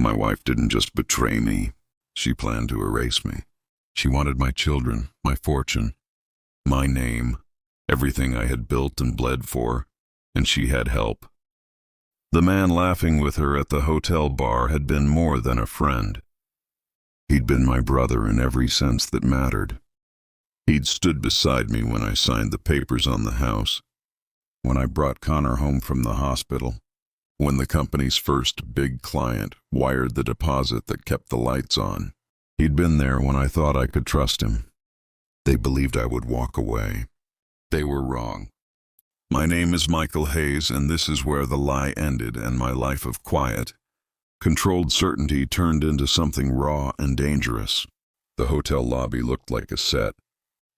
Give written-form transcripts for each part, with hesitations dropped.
My wife didn't just betray me. She planned to erase me. She wanted my children, my fortune, my name, everything I had built and bled for, and she had help. The man laughing with her at the hotel bar had been more than a friend. He'd been my brother in every sense that mattered. He'd stood beside me when I signed the papers on the house, when I brought Connor home from the hospital, when the company's first big client wired the deposit that kept the lights on. He'd been there when I thought I could trust him. They believed I would walk away. They were wrong. My name is Michael Hayes, and this is where the lie ended and my life of quiet, controlled certainty turned into something raw and dangerous. The hotel lobby looked like a set.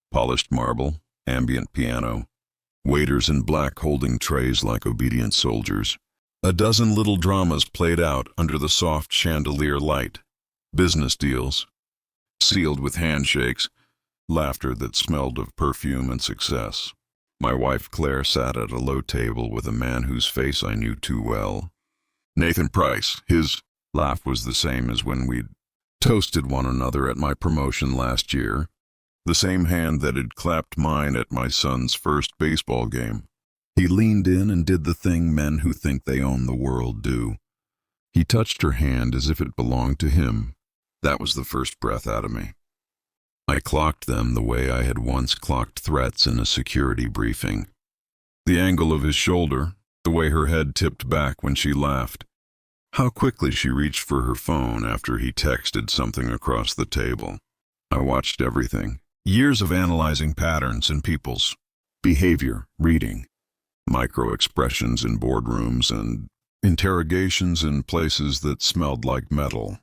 Polished marble, ambient piano, waiters in black holding trays like obedient soldiers. A dozen little dramas played out under the soft chandelier light. Business deals, sealed with handshakes, laughter that smelled of perfume and success. My wife Claire sat at a low table with a man whose face I knew too well. Nathan Price. His laugh was the same as when we'd toasted one another at my promotion last year. The same hand that had clapped mine at my son's first baseball game. He leaned in and did the thing men who think they own the world do. He touched her hand as if it belonged to him. That was the first breath out of me. I clocked them the way I had once clocked threats in a security briefing. The angle of his shoulder, the way her head tipped back when she laughed. How quickly she reached for her phone after he texted something across the table. I watched everything. Years of analyzing patterns in people's behavior, reading micro-expressions in boardrooms and interrogations in places that smelled like metal,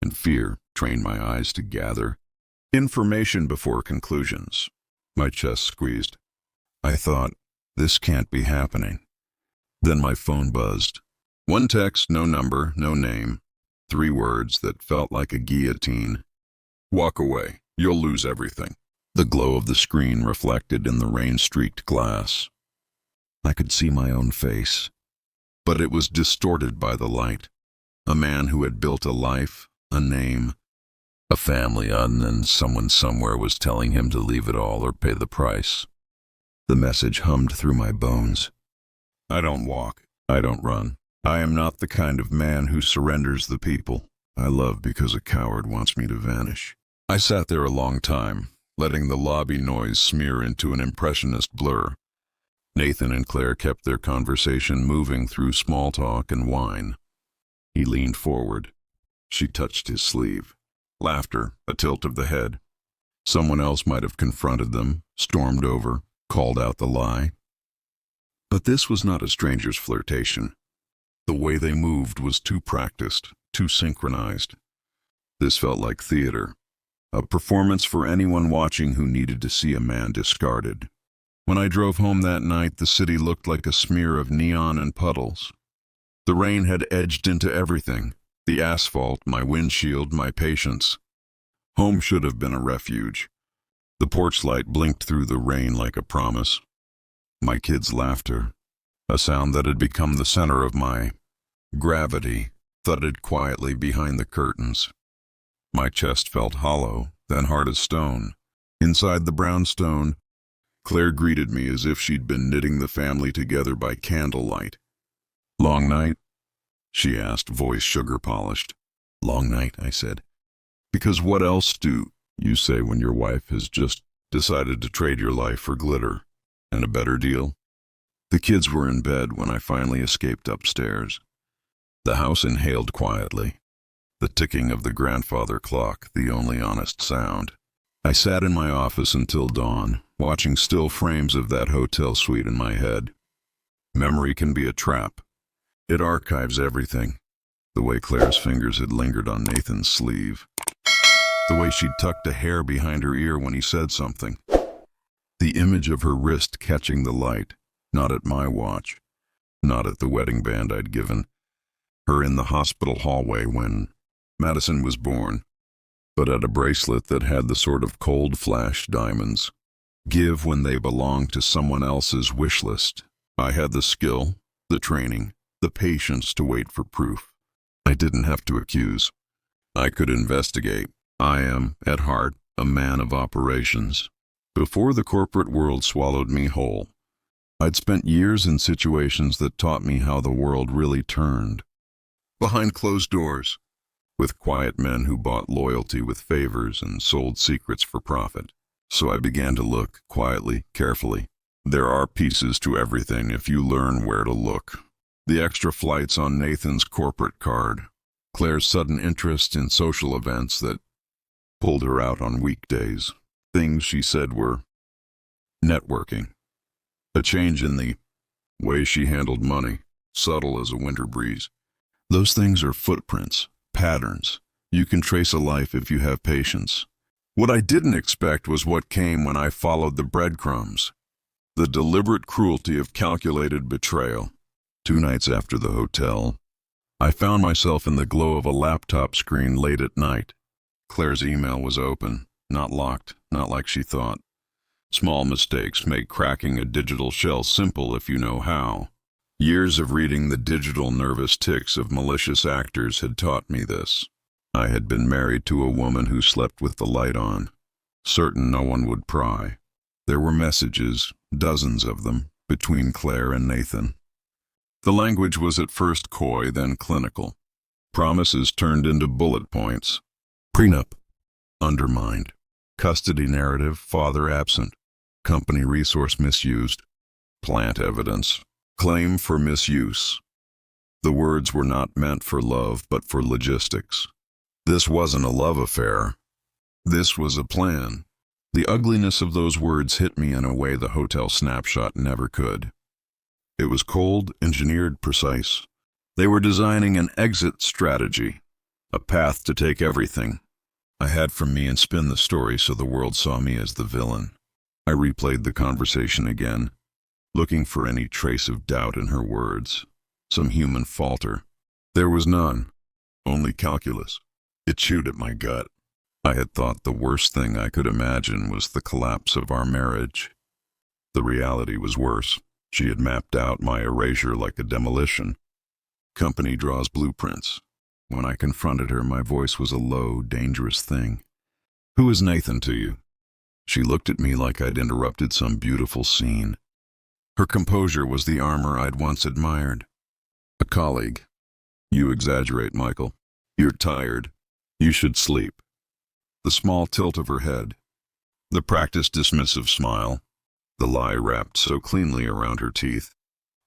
and fear trained my eyes to gather information before conclusions. My chest squeezed. I thought, this can't be happening. Then my phone buzzed. One text, no number, no name. 3 words that felt like a guillotine. Walk away. You'll lose everything. The glow of the screen reflected in the rain-streaked glass. I could see my own face, but it was distorted by the light. A man who had built a life, a name, a family, and then someone somewhere was telling him to leave it all or pay the price. The message hummed through my bones. I don't walk. I don't run. I am not the kind of man who surrenders the people I love because a coward wants me to vanish. I sat there a long time, letting the lobby noise smear into an impressionist blur. Nathan and Claire kept their conversation moving through small talk and wine. He leaned forward. She touched his sleeve. Laughter, a tilt of the head. Someone else might have confronted them, stormed over, called out the lie. But this was not a stranger's flirtation. The way they moved was too practiced, too synchronized. This felt like theater, a performance for anyone watching who needed to see a man discarded. When I drove home that night, the city looked like a smear of neon and puddles. The rain had edged into everything. The asphalt, my windshield, my patience. Home should have been a refuge. The porch light blinked through the rain like a promise. My kids' laughter, a sound that had become the center of my gravity, thudded quietly behind the curtains. My chest felt hollow, then hard as stone. Inside the brownstone, Claire greeted me as if she'd been knitting the family together by candlelight. Long night? She asked, voice sugar-polished. Long night, I said. Because what else do you say when your wife has just decided to trade your life for glitter and a better deal? The kids were in bed when I finally escaped upstairs. The house inhaled quietly, the ticking of the grandfather clock the only honest sound. I sat in my office until dawn, watching still frames of that hotel suite in my head. Memory can be a trap. It archives everything. The way Claire's fingers had lingered on Nathan's sleeve. The way she'd tucked a hair behind her ear when he said something. The image of her wrist catching the light, not at my watch, not at the wedding band I'd given her in the hospital hallway when Madison was born, but at a bracelet that had the sort of cold flash diamonds give when they belong to someone else's wish list. I had the skill, the training, the patience to wait for proof. I didn't have to accuse. I could investigate. I am, at heart, a man of operations. Before the corporate world swallowed me whole, I'd spent years in situations that taught me how the world really turned. Behind closed doors, with quiet men who bought loyalty with favors and sold secrets for profit. So I began to look, quietly, carefully. There are pieces to everything if you learn where to look. The extra flights on Nathan's corporate card, Claire's sudden interest in social events that pulled her out on weekdays. Things she said were networking. A change in the way she handled money, subtle as a winter breeze. Those things are footprints, patterns. You can trace a life if you have patience. What I didn't expect was what came when I followed the breadcrumbs. The deliberate cruelty of calculated betrayal. 2 nights after the hotel, I found myself in the glow of a laptop screen late at night. Claire's email was open, not locked, not like she thought. Small mistakes make cracking a digital shell simple if you know how. Years of reading the digital nervous tics of malicious actors had taught me this. I had been married to a woman who slept with the light on, certain no one would pry. There were messages, dozens of them, between Claire and Nathan. The language was at first coy, then clinical. Promises turned into bullet points. Prenup, undermined. Custody narrative, father absent. Company resource misused. Plant evidence. Claim for misuse. The words were not meant for love, but for logistics. This wasn't a love affair. This was a plan. The ugliness of those words hit me in a way the hotel snapshot never could. It was cold, engineered, precise. They were designing an exit strategy, a path to take everything I had from me and spin the story so the world saw me as the villain. I replayed the conversation again, looking for any trace of doubt in her words, some human falter. There was none, only calculus. It chewed at my gut. I had thought the worst thing I could imagine was the collapse of our marriage. The reality was worse. She had mapped out my erasure like a demolition. Company draws blueprints. When I confronted her, my voice was a low, dangerous thing. Who is Nathan to you? She looked at me like I'd interrupted some beautiful scene. Her composure was the armor I'd once admired. A colleague. You exaggerate, Michael. You're tired. You should sleep. The small tilt of her head. The practiced dismissive smile. The lie wrapped so cleanly around her teeth.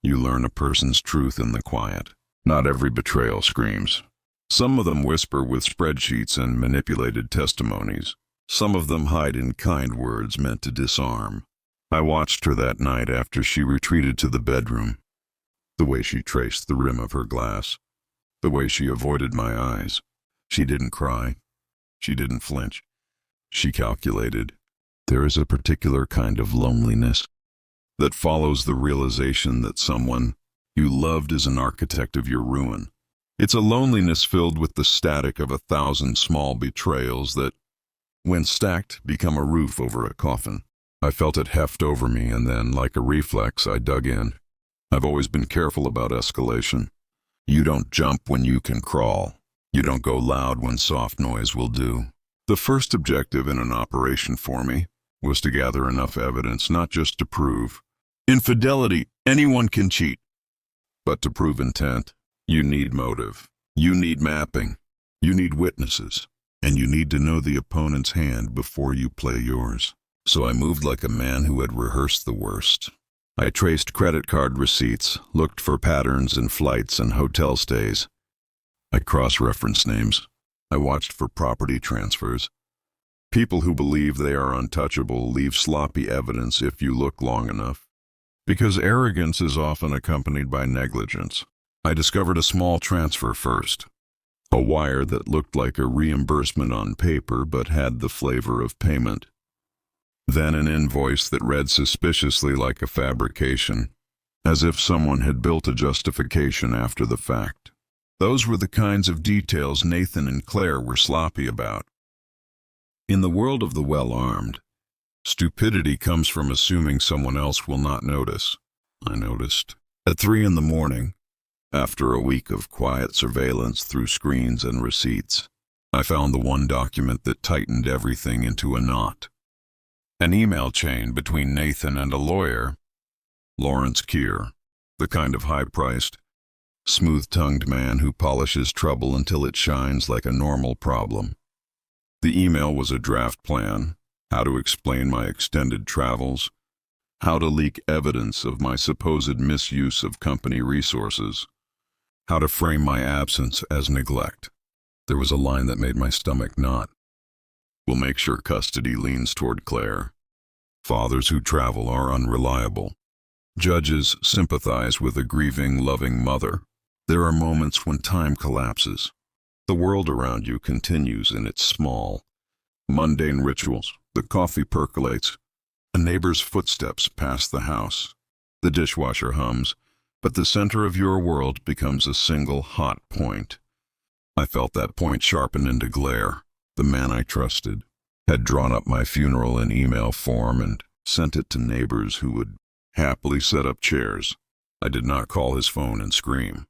You learn a person's truth in the quiet. Not every betrayal screams. Some of them whisper with spreadsheets and manipulated testimonies. Some of them hide in kind words meant to disarm. I watched her that night after she retreated to the bedroom. The way she traced the rim of her glass. The way she avoided my eyes. She didn't cry. She didn't flinch. She calculated. There is a particular kind of loneliness that follows the realization that someone you loved is an architect of your ruin. It's a loneliness filled with the static of 1,000 small betrayals that, when stacked, become a roof over a coffin. I felt it heft over me, and then, like a reflex, I dug in. I've always been careful about escalation. You don't jump when you can crawl. You don't go loud when soft noise will do. The first objective in an operation for me was to gather enough evidence not just to prove infidelity, anyone can cheat, but to prove intent. You need motive. You need mapping. You need witnesses. And you need to know the opponent's hand before you play yours. So I moved like a man who had rehearsed the worst. I traced credit card receipts, looked for patterns in flights and hotel stays. I cross-referenced names. I watched for property transfers. People who believe they are untouchable leave sloppy evidence if you look long enough. Because arrogance is often accompanied by negligence. I discovered a small transfer first. A wire that looked like a reimbursement on paper but had the flavor of payment. Then an invoice that read suspiciously like a fabrication, as if someone had built a justification after the fact. Those were the kinds of details Nathan and Claire were sloppy about. In the world of the well-armed, stupidity comes from assuming someone else will not notice. I noticed. At 3 in the morning, After a week of quiet surveillance through screens and receipts, I found the one document that tightened everything into a knot. An email chain between Nathan and a lawyer, Lawrence Keir, the kind of high-priced, smooth-tongued man who polishes trouble until it shines like a normal problem. The email was a draft plan, how to explain my extended travels, how to leak evidence of my supposed misuse of company resources, how to frame my absence as neglect. There was a line that made my stomach knot. We'll make sure custody leans toward Claire. Fathers who travel are unreliable. Judges sympathize with a grieving, loving mother. There are moments when time collapses. The world around you continues in its small, mundane rituals. The coffee percolates. A neighbor's footsteps pass the house. The dishwasher hums, but the center of your world becomes a single hot point. I felt that point sharpen into glare. The man I trusted had drawn up my funeral in email form and sent it to neighbors who would happily set up chairs. I did not call his phone and scream.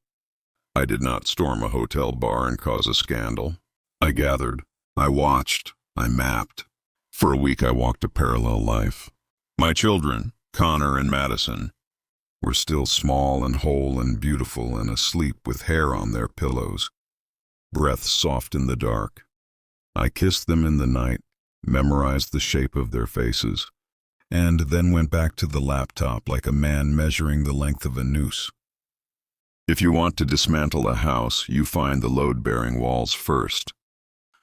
I did not storm a hotel bar and cause a scandal. I gathered. I watched. I mapped. For a week I walked a parallel life. My children, Connor and Madison, were still small and whole and beautiful and asleep with hair on their pillows, breath soft in the dark. I kissed them in the night, memorized the shape of their faces, and then went back to the laptop like a man measuring the length of a noose. If you want to dismantle a house, you find the load-bearing walls first.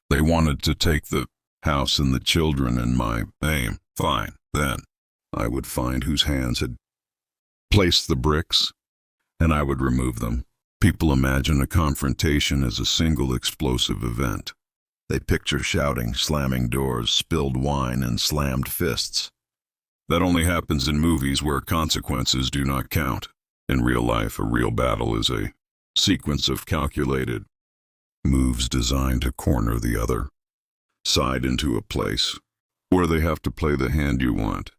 They wanted to take the house and the children and my aim. Fine, then. I would find whose hands had placed the bricks, and I would remove them. People imagine a confrontation as a single explosive event. They picture shouting, slamming doors, spilled wine, and slammed fists. That only happens in movies where consequences do not count. In real life, a real battle is a sequence of calculated moves designed to corner the other side into a place where they have to play the hand you want.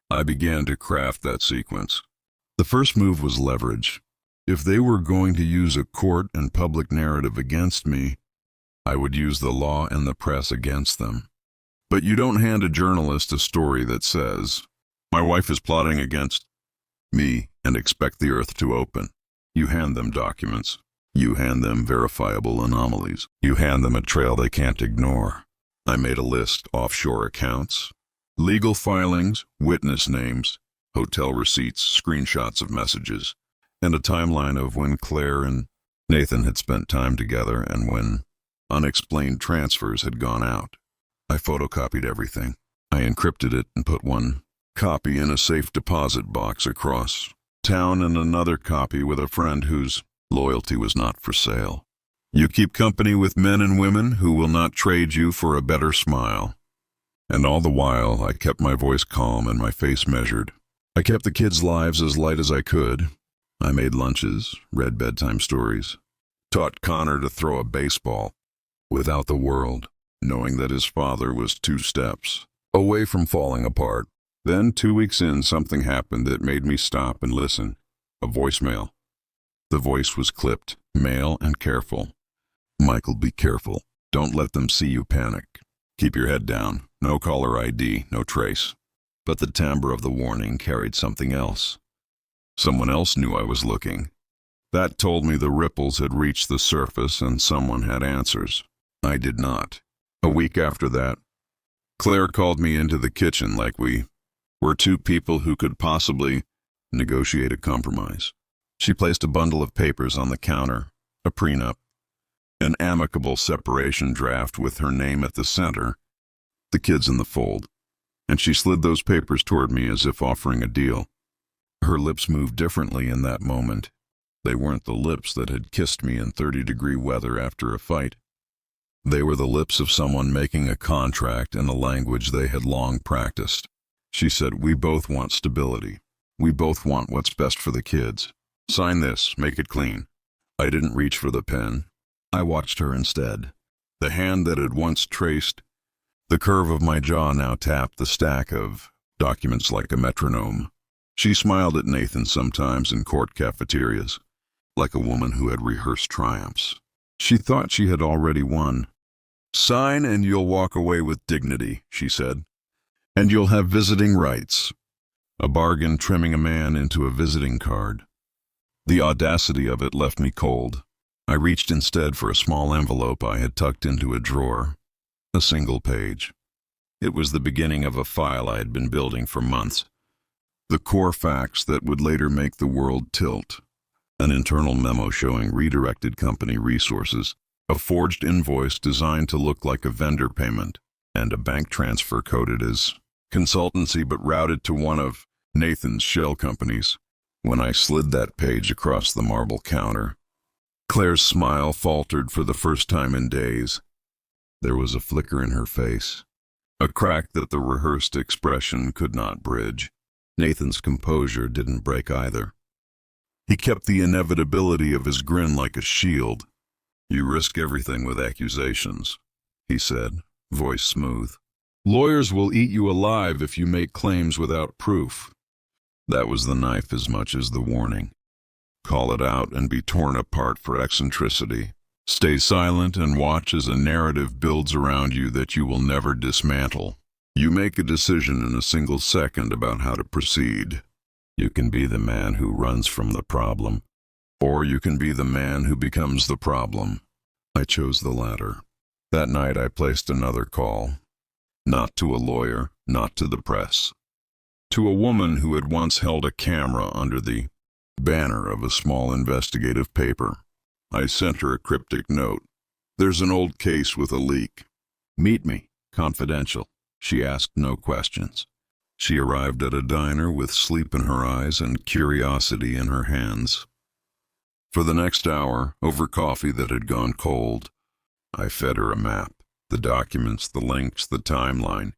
I began to craft that sequence. The first move was leverage. If they were going to use a court and public narrative against me, I would use the law and the press against them. But you don't hand a journalist a story that says, "My wife is plotting against me," and expect the earth to open. You hand them documents. You hand them verifiable anomalies. You hand them a trail they can't ignore. I made a list: offshore accounts, legal filings, witness names, hotel receipts, screenshots of messages, and a timeline of when Claire and Nathan had spent time together and when unexplained transfers had gone out. I photocopied everything. I encrypted it and put one copy in a safe deposit box across town and another copy with a friend whose loyalty was not for sale. You keep company with men and women who will not trade you for a better smile. And all the while, I kept my voice calm and my face measured. I kept the kids' lives as light as I could. I made lunches, read bedtime stories, taught Connor to throw a baseball without the world, knowing that his father was 2 steps away from falling apart. Then 2 weeks in, something happened that made me stop and listen. A voicemail. The voice was clipped, male and careful. "Michael, be careful. Don't let them see you panic. Keep your head down. No caller ID, no trace." But the timbre of the warning carried something else. Someone else knew I was looking. That told me the ripples had reached the surface and someone had answers. I did not. A week after that, Claire called me into the kitchen like we were 2 people who could possibly negotiate a compromise. She placed a bundle of papers on the counter, a prenup, an amicable separation draft with her name at the center, the kids in the fold, and she slid those papers toward me as if offering a deal. Her lips moved differently in that moment. They weren't the lips that had kissed me in 30-degree weather after a fight. They were the lips of someone making a contract in a language they had long practiced. She said, "We both want stability. We both want what's best for the kids. Sign this, make it clean." I didn't reach for the pen. I watched her instead. The hand that had once traced the curve of my jaw now tapped the stack of documents like a metronome. She smiled at Nathan sometimes in court cafeterias. like a woman who had rehearsed triumphs. She thought she had already won. "Sign and you'll walk away with dignity," she said. "And you'll have visiting rights." A bargain trimming a man into a visiting card. The audacity of it left me cold. I reached instead for a small envelope I had tucked into a drawer. A single page. It was the beginning of a file I had been building for months. The core facts that would later make the world tilt. An internal memo showing redirected company resources, a forged invoice designed to look like a vendor payment, and a bank transfer coded as consultancy but routed to one of Nathan's shell companies. When I slid that page across the marble counter, Claire's smile faltered for the first time in days. There was a flicker in her face, a crack that the rehearsed expression could not bridge. Nathan's composure didn't break either. He kept the inevitability of his grin like a shield. "You risk everything with accusations," he said, voice smooth. "Lawyers will eat you alive if you make claims without proof." That was the knife as much as the warning. Call it out and be torn apart for eccentricity. Stay silent and watch as a narrative builds around you that you will never dismantle. You make a decision in a single second about how to proceed. You can be the man who runs from the problem, or you can be the man who becomes the problem. I chose the latter. That night I placed another call. Not to a lawyer, not to the press. To a woman who had once held a camera under the banner of a small investigative paper. I sent her a cryptic note. "There's an old case with a leak. Meet me, confidential." She asked no questions. She arrived at a diner with sleep in her eyes and curiosity in her hands. For the next hour, over coffee that had gone cold, I fed her a map, the documents, the links, the timeline.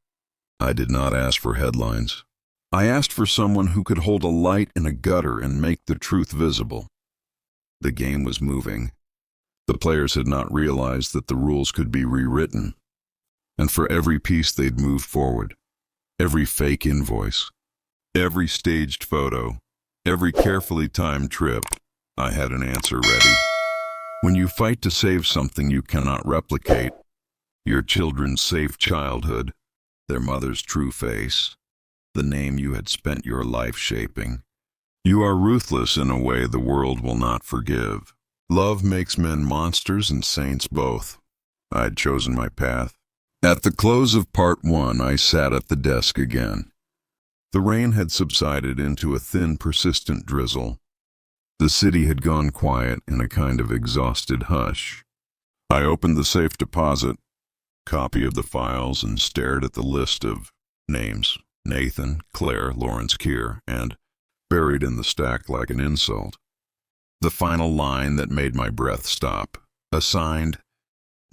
I did not ask for headlines. I asked for someone who could hold a light in a gutter and make the truth visible. The game was moving. The players had not realized that the rules could be rewritten. And for every piece they'd moved forward, every fake invoice, every staged photo, every carefully timed trip, I had an answer ready. When you fight to save something you cannot replicate, your children's safe childhood, their mother's true face, the name you had spent your life shaping, you are ruthless in a way the world will not forgive. Love makes men monsters and saints both. I'd chosen my path. At the close of part 1, I sat at the desk again. The rain had subsided into a thin, persistent drizzle. The city had gone quiet in a kind of exhausted hush. I opened the safe deposit, copy of the files, and stared at the list of names. Nathan, Claire, Lawrence Keir, and, buried in the stack like an insult, the final line that made my breath stop, a signed,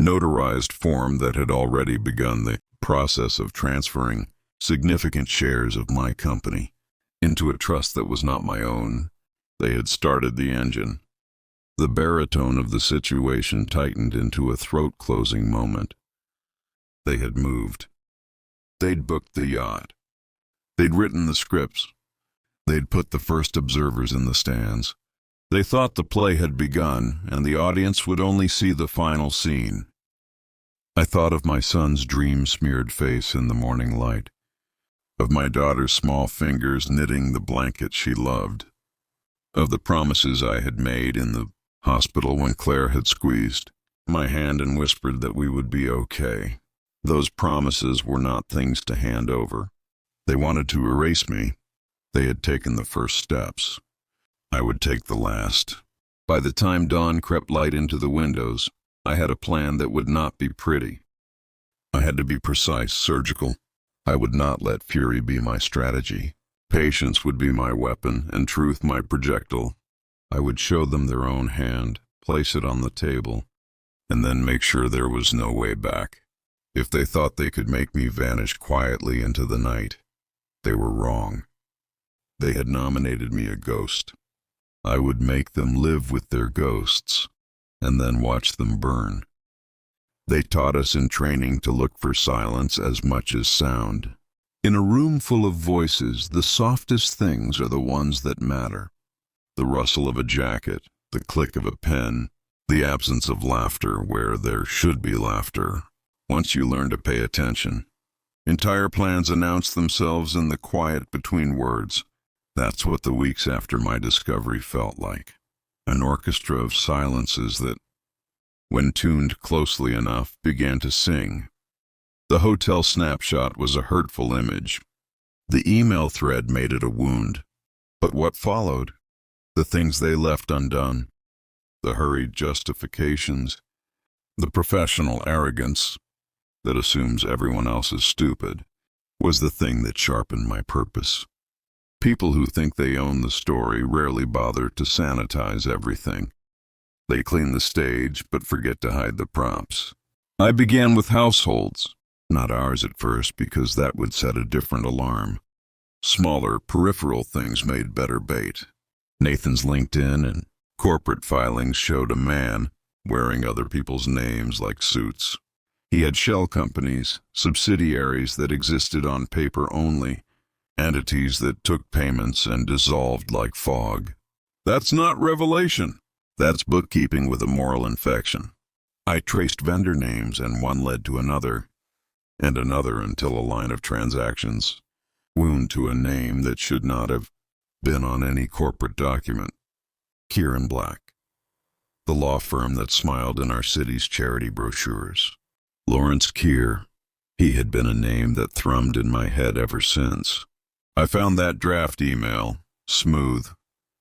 notarized form that had already begun the process of transferring significant shares of my company into a trust that was not my own. They had started the engine. The baritone of the situation tightened into a throat-closing moment. They had moved. They'd booked the yacht. They'd written the scripts. They'd put the first observers in the stands. They thought the play had begun, and the audience would only see the final scene. I thought of my son's dream-smeared face in the morning light, of my daughter's small fingers knitting the blanket she loved, of the promises I had made in the hospital when Claire had squeezed my hand and whispered that we would be okay. Those promises were not things to hand over. They wanted to erase me. They had taken the first steps. I would take the last. By the time dawn crept light into the windows, I had a plan that would not be pretty. I had to be precise, surgical. I would not let fury be my strategy. Patience would be my weapon, and truth my projectile. I would show them their own hand, place it on the table, and then make sure there was no way back. If they thought they could make me vanish quietly into the night, they were wrong. They had nominated me a ghost. I would make them live with their ghosts, and then watch them burn. They taught us in training to look for silence as much as sound. In a room full of voices, the softest things are the ones that matter. The rustle of a jacket, the click of a pen, the absence of laughter where there should be laughter. Once you learn to pay attention, entire plans announce themselves in the quiet between words. That's what the weeks after my discovery felt like. An orchestra of silences that, when tuned closely enough, began to sing. The hotel snapshot was a hurtful image. The email thread made it a wound. But what followed? The things they left undone. The hurried justifications. The professional arrogance that assumes everyone else is stupid was the thing that sharpened my purpose. People who think they own the story rarely bother to sanitize everything. They clean the stage, but forget to hide the props. I began with households, not ours at first because that would set a different alarm. Smaller, peripheral things made better bait. Nathan's LinkedIn and corporate filings showed a man wearing other people's names like suits. He had shell companies, subsidiaries that existed on paper only, entities that took payments and dissolved like fog. That's not revelation. That's bookkeeping with a moral infection. I traced vendor names and one led to another, and another until a line of transactions wound to a name that should not have been on any corporate document. Kieran Black, the law firm that smiled in our city's charity brochures. Lawrence Keir, he had been a name that thrummed in my head ever since. I found that draft email, smooth,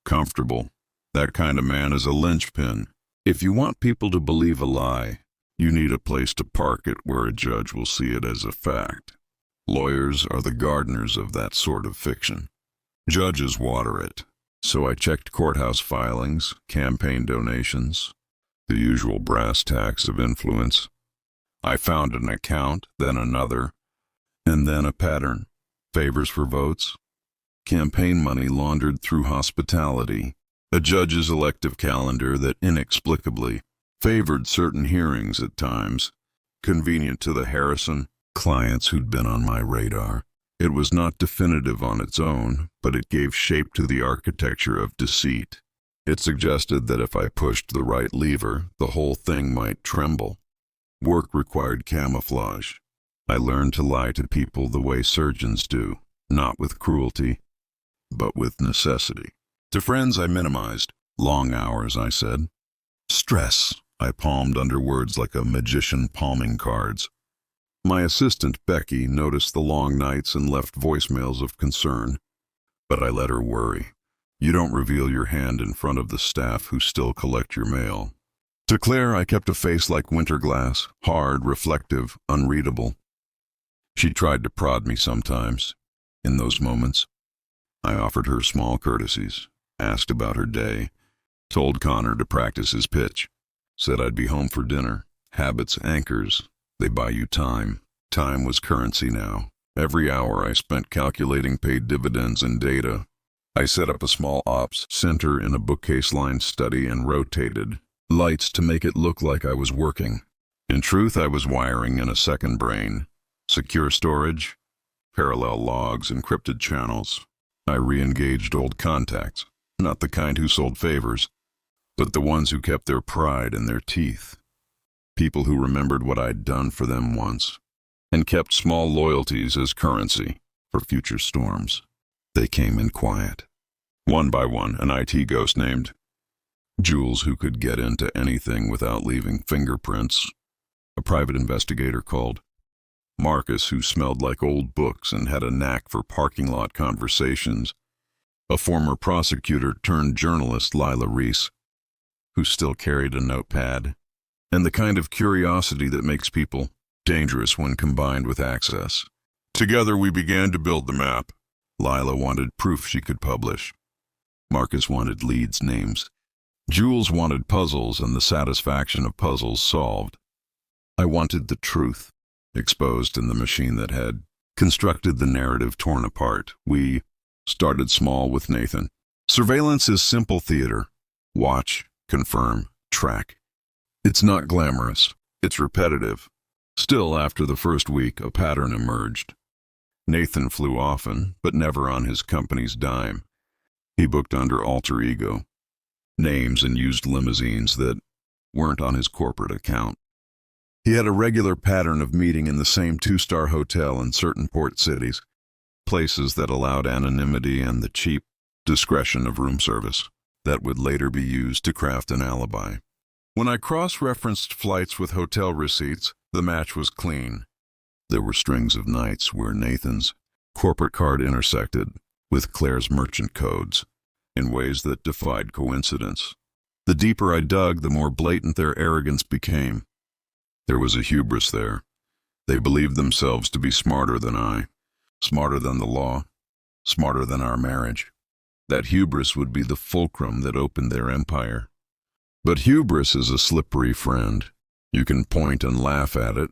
comfortable. That kind of man is a linchpin. If you want people to believe a lie, you need a place to park it where a judge will see it as a fact. Lawyers are the gardeners of that sort of fiction. Judges water it. So I checked courthouse filings, campaign donations, the usual brass tacks of influence. I found an account, then another, and then a pattern. Favors for votes, campaign money laundered through hospitality, a judge's elective calendar that inexplicably favored certain hearings at times, convenient to the Harrison clients who'd been on my radar. It was not definitive on its own, but it gave shape to the architecture of deceit. It suggested that if I pushed the right lever, the whole thing might tremble. Work required camouflage. I learned to lie to people the way surgeons do, not with cruelty, but with necessity. To friends I minimized. Long hours, I said. Stress, I palmed under words like a magician palming cards. My assistant, Becky, noticed the long nights and left voicemails of concern, but I let her worry. You don't reveal your hand in front of the staff who still collect your mail. To Claire, I kept a face like winter glass, hard, reflective, unreadable. She tried to prod me sometimes. In those moments, I offered her small courtesies, asked about her day, told Connor to practice his pitch, said I'd be home for dinner. Habits, anchors, they buy you time. Time was currency now. Every hour I spent calculating paid dividends and data. I set up a small ops center in a bookcase-lined study and rotated lights to make it look like I was working. In truth, I was wiring in a second brain. Secure storage, parallel logs, encrypted channels. I re-engaged old contacts, not the kind who sold favors, but the ones who kept their pride in their teeth. People who remembered what I'd done for them once, and kept small loyalties as currency for future storms. They came in quiet. One by one, an IT ghost named Jules, who could get into anything without leaving fingerprints. A private investigator called Marcus, who smelled like old books and had a knack for parking lot conversations. A former prosecutor turned journalist, Lila Reese, who still carried a notepad, and the kind of curiosity that makes people dangerous when combined with access. Together we began to build the map. Lila wanted proof she could publish. Marcus wanted leads' names. Jules wanted puzzles and the satisfaction of puzzles solved. I wanted the truth, exposed in the machine that had constructed the narrative torn apart. We started small with Nathan. Surveillance is simple theater. Watch, confirm, track. It's not glamorous. It's repetitive. Still, after the first week, a pattern emerged. Nathan flew often, but never on his company's dime. He booked under alter ego. names and used limousines that weren't on his corporate account. He had a regular pattern of meeting in the same two-star hotel in certain port cities, places that allowed anonymity and the cheap discretion of room service that would later be used to craft an alibi. When I cross-referenced flights with hotel receipts, the match was clean. There were strings of nights where Nathan's corporate card intersected with Claire's merchant codes in ways that defied coincidence. The deeper I dug, the more blatant their arrogance became. There was a hubris there. They believed themselves to be smarter than I, smarter than the law, smarter than our marriage. That hubris would be the fulcrum that opened their empire. But hubris is a slippery friend. You can point and laugh at it,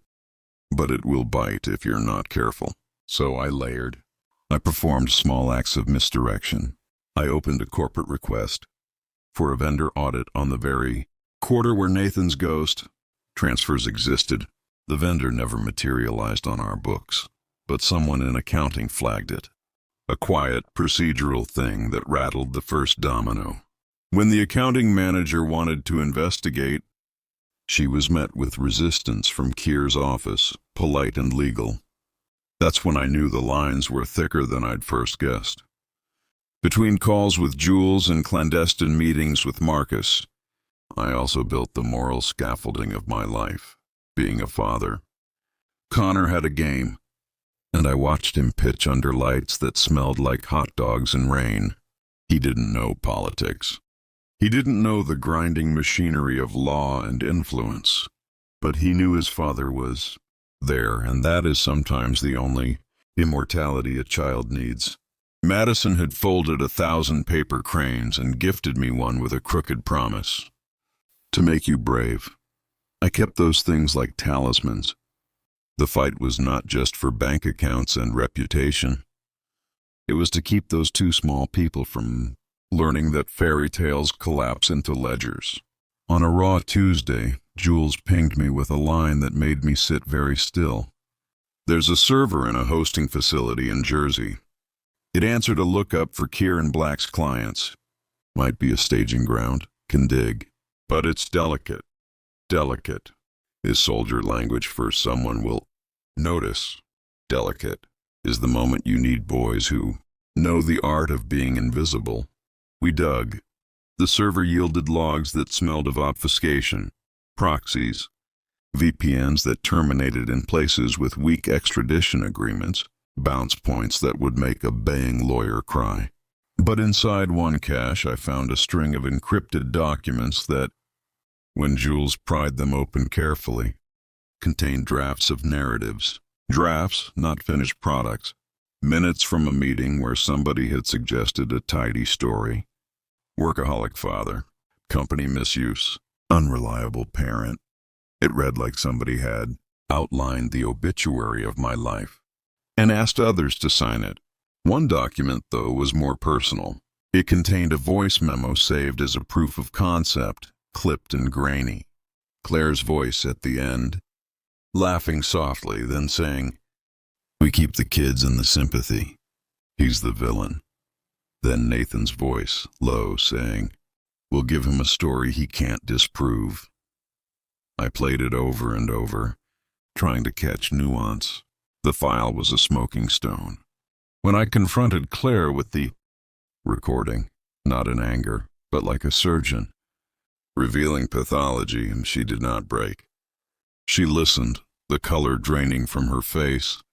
but it will bite if you're not careful. So I layered. I performed small acts of misdirection. I opened a corporate request for a vendor audit on the very quarter where Nathan's ghost transfers existed. The vendor never materialized on our books, but someone in accounting flagged it. A quiet, procedural thing that rattled the first domino. When the accounting manager wanted to investigate, she was met with resistance from Keir's office, polite and legal. That's when I knew the lines were thicker than I'd first guessed. Between calls with Jules and clandestine meetings with Marcus, I also built the moral scaffolding of my life, being a father. Connor had a game, and I watched him pitch under lights that smelled like hot dogs and rain. He didn't know politics. He didn't know the grinding machinery of law and influence, but he knew his father was there, and that is sometimes the only immortality a child needs. Madison had folded 1,000 paper cranes and gifted me one with a crooked promise. To make you brave. I kept those things like talismans. The fight was not just for bank accounts and reputation. It was to keep those two small people from learning that fairy tales collapse into ledgers. On a raw Tuesday, Jules pinged me with a line that made me sit very still. There's a server in a hosting facility in Jersey. It answered a lookup for Keir and Black's clients. Might be a staging ground, can dig. But it's delicate. Delicate is soldier language for someone will notice. Delicate is the moment you need boys who know the art of being invisible. We dug. The server yielded logs that smelled of obfuscation, proxies, VPNs that terminated in places with weak extradition agreements, bounce points that would make a baying lawyer cry. But inside one cache I found a string of encrypted documents that, when Jules pried them open carefully, contained drafts of narratives. Drafts, not finished products. Minutes from a meeting where somebody had suggested a tidy story. Workaholic father, company misuse, unreliable parent. It read like somebody had outlined the obituary of my life and asked others to sign it. One document, though, was more personal. It contained a voice memo saved as a proof of concept, clipped and grainy. Claire's voice at the end, laughing softly, then saying, "We keep the kids in the sympathy. He's the villain." Then Nathan's voice, low, saying, "We'll give him a story he can't disprove." I played it over and over, trying to catch nuance. The file was a smoking stone. When I confronted Claire with the recording, not in anger, but like a surgeon, revealing pathology, she did not break. She listened, the color draining from her face,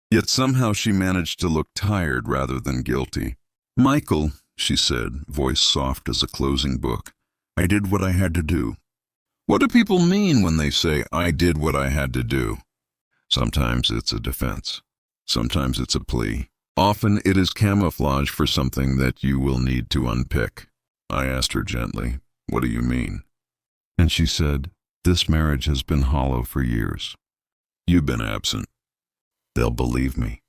yet somehow she managed to look tired rather than guilty. "Michael," she said, voice soft as a closing book, "I did what I had to do." What do people mean when they say, "I did what I had to do"? Sometimes it's a defense. Sometimes it's a plea. Often it is camouflage for something that you will need to unpick. I asked her gently, "What do you mean?" And she said, "This marriage has been hollow for years. You've been absent. They'll believe me.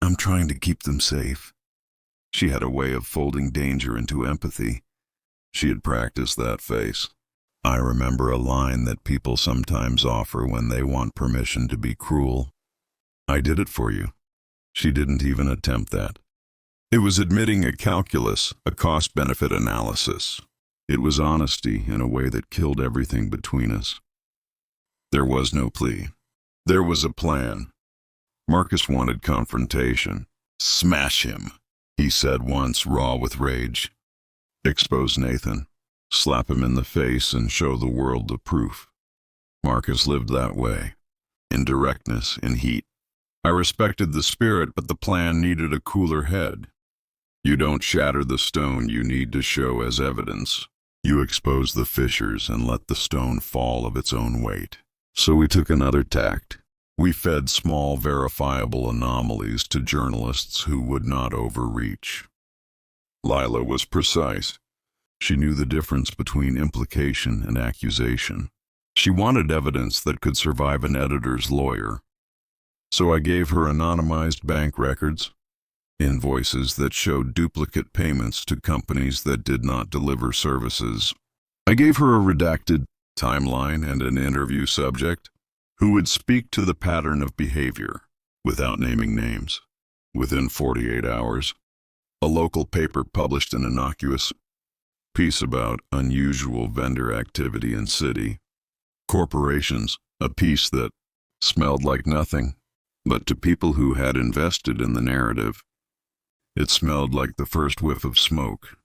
I'm trying to keep them safe." She had a way of folding danger into empathy. She had practiced that face. I remember a line that people sometimes offer when they want permission to be cruel. "I did it for you." She didn't even attempt that. It was admitting a calculus, a cost-benefit analysis. It was honesty in a way that killed everything between us. There was no plea. There was a plan. Marcus wanted confrontation. "Smash him," he said once, raw with rage. "Expose Nathan. Slap him in the face and show the world the proof." Marcus lived that way, in directness, in heat. I respected the spirit, but the plan needed a cooler head. You don't shatter the stone you need to show as evidence. You expose the fissures and let the stone fall of its own weight. So we took another tact. We fed small, verifiable anomalies to journalists who would not overreach. Lila was precise. She knew the difference between implication and accusation. She wanted evidence that could survive an editor's lawyer. So I gave her anonymized bank records, invoices that showed duplicate payments to companies that did not deliver services. I gave her a redacted timeline and an interview subject who would speak to the pattern of behavior without naming names. Within 48 hours, a local paper published an innocuous piece about unusual vendor activity in city corporations, a piece that smelled like nothing, but to people who had invested in the narrative, it smelled like the first whiff of smoke.